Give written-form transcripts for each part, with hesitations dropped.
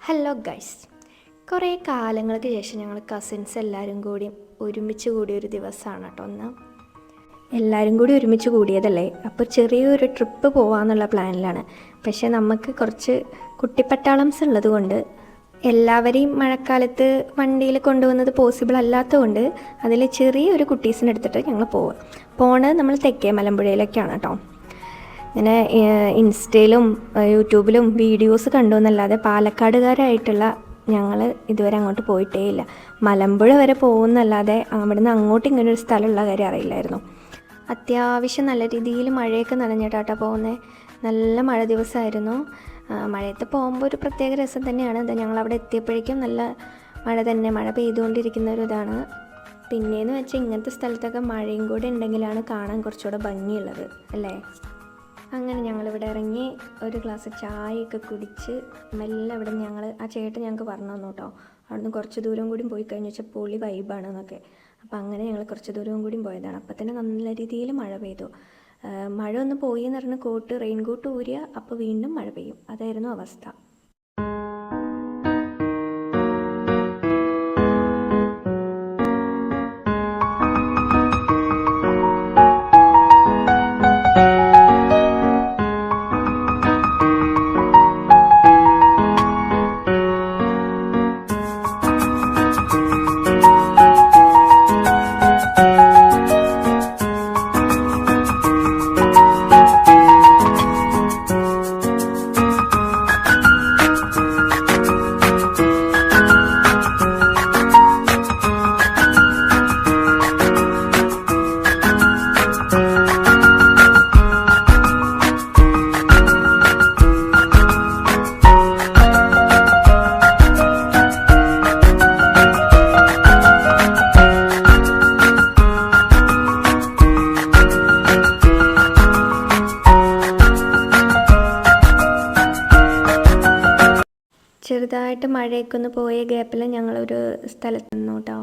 Hello guys, കുറേ കാലങ്ങൾക്ക് ശേഷം ഞങ്ങൾ കസിൻസ് എല്ലാവരും കൂടി ഒരുമിച്ച് കൂടിയ ഒരു ദിവസമാണ് കേട്ടോ. ഒന്ന് എല്ലാവരും കൂടി ഒരുമിച്ച് കൂടിയതല്ലേ, അപ്പോൾ ചെറിയൊരു ട്രിപ്പ് പോകാമെന്നുള്ള പ്ലാനിലാണ്. പക്ഷേ നമുക്ക് കുറച്ച് കുട്ടിപ്പട്ടാളംസ് ഉള്ളത് കൊണ്ട് എല്ലാവരെയും മഴക്കാലത്ത് വണ്ടിയിൽ കൊണ്ടുപോകുന്നത് പോസിബിൾ അല്ലാത്തതുകൊണ്ട് അതിൽ ചെറിയൊരു കുട്ടീസിനെ എടുത്തിട്ട് ഞങ്ങൾ പോണത് നമ്മൾ തെക്കേ മലമ്പുഴയിലേക്കാണ് കേട്ടോ. ഇങ്ങനെ ഇൻസ്റ്റയിലും യൂട്യൂബിലും വീഡിയോസ് കണ്ടു എന്നല്ലാതെ പാലക്കാടുകാരായിട്ടുള്ള ഞങ്ങൾ ഇതുവരെ അങ്ങോട്ട് പോയിട്ടേ ഇല്ല. മലമ്പുഴ വരെ പോകുന്നല്ലാതെ അവിടുന്ന് അങ്ങോട്ട് ഇങ്ങനെ ഒരു സ്ഥലമുള്ള കാര്യം അറിയില്ലായിരുന്നു. അത്യാവശ്യം നല്ല രീതിയിൽ മഴയൊക്കെ നനഞ്ഞിട്ടാട്ടോ പോകുന്നത്. നല്ല മഴ ദിവസമായിരുന്നു. മഴയത്ത് പോകുമ്പോൾ ഒരു പ്രത്യേക രസം തന്നെയാണ്. അത് ഞങ്ങളവിടെ എത്തിയപ്പോഴേക്കും നല്ല മഴ തന്നെ, മഴ പെയ്തുകൊണ്ടിരിക്കുന്ന ഒരു ഇതാണ്. പിന്നെയെന്ന് വെച്ചാൽ ഇങ്ങനത്തെ സ്ഥലത്തൊക്കെ മഴയും കൂടെ ഉണ്ടെങ്കിലാണ് കാണാൻ കുറച്ചുകൂടെ ഭംഗിയുള്ളത് അല്ലേ. അങ്ങനെ ഞങ്ങളിവിടെ ഇറങ്ങി ഒരു ഗ്ലാസ് ചായയൊക്കെ കുടിച്ച് മെല്ലെ ഇവിടെ ആ ചേട്ടൻ ഞങ്ങൾക്ക് പറഞ്ഞു തന്നു കേട്ടോ. അവിടുന്ന് കുറച്ച് ദൂരം കൂടി പോയി കഴിഞ്ഞ് വെച്ചാൽ പൊളി വൈബാണ് എന്നൊക്കെ. അപ്പോൾ അങ്ങനെ ഞങ്ങൾ കുറച്ച് ദൂരം കൂടി പോയതാണ്. അപ്പോൾ തന്നെ നല്ല രീതിയിൽ മഴ പെയ്തു. മഴ ഒന്ന് പോയി എന്ന് പറഞ്ഞ് റെയിൻകോട്ട് ഊരിയ അപ്പോൾ വീണ്ടും മഴ പെയ്യും. അതായിരുന്നു അവസ്ഥ. ചെറുതായിട്ട് മഴയൊക്കെ ഒന്ന് പോയ ഗ്യാപ്പിൽ ഞങ്ങളൊരു സ്ഥലത്ത് നിന്നു കേട്ടോ.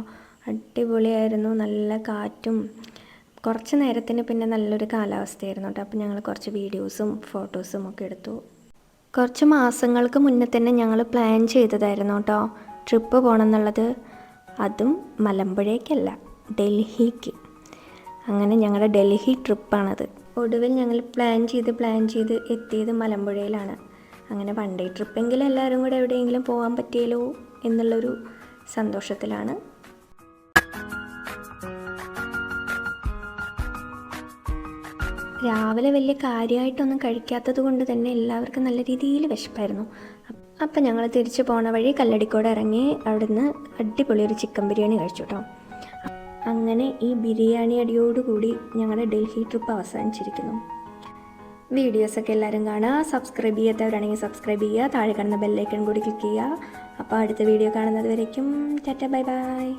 അടിപൊളിയായിരുന്നു, നല്ല കാറ്റും കുറച്ച് നേരത്തിന് പിന്നെ നല്ലൊരു കാലാവസ്ഥയായിരുന്നു കേട്ടോ. അപ്പോൾ ഞങ്ങൾ കുറച്ച് വീഡിയോസും ഫോട്ടോസും ഒക്കെ എടുത്തു. കുറച്ച് മാസങ്ങൾക്ക് മുന്നേ തന്നെ ഞങ്ങൾ പ്ലാൻ ചെയ്തതായിരുന്നു കേട്ടോ ട്രിപ്പ് പോകണം എന്നുള്ളത്. അതും മലമ്പുഴയ്ക്കല്ല, ഡൽഹിക്ക്. അങ്ങനെ ഞങ്ങളുടെ ഡൽഹി ട്രിപ്പാണത്. ഒടുവിൽ ഞങ്ങൾ പ്ലാൻ ചെയ്ത് എത്തിയത് മലമ്പുഴയിലാണ്. അങ്ങനെ വൺ ഡേ ട്രിപ്പെങ്കിലും എല്ലാവരും കൂടെ എവിടെയെങ്കിലും പോകാൻ പറ്റിയല്ലോ എന്നുള്ളൊരു സന്തോഷത്തിലാണ്. രാവിലെ വലിയ കാര്യമായിട്ടൊന്നും കഴിക്കാത്തത് കൊണ്ട് തന്നെ എല്ലാവർക്കും നല്ല രീതിയിൽ വിശപ്പായിരുന്നു. അപ്പം ഞങ്ങൾ തിരിച്ചു പോണ വഴി കല്ലടിക്കോട് ഇറങ്ങി അവിടുന്ന് അടിപൊളി ഒരു ചിക്കൻ ബിരിയാണി കഴിച്ചു കേട്ടോ. അങ്ങനെ ഈ ബിരിയാണി അടിയോടുകൂടി ഞങ്ങളുടെ ഡൽഹി ട്രിപ്പ് അവസാനിച്ചിരിക്കുന്നു. വീഡിയോസൊക്കെ എല്ലാവരും കാണുക. സബ്സ്ക്രൈബ് ചെയ്യാത്തവരാണെങ്കിൽ സബ്സ്ക്രൈബ് ചെയ്യുക. താഴെ കാണുന്ന ബെല്ലൈക്കൺ കൂടി ക്ലിക്ക് ചെയ്യുക. അപ്പോൾ അടുത്ത വീഡിയോ കാണുന്നത് വരയ്ക്കും ടാറ്റ, ബൈ ബൈ.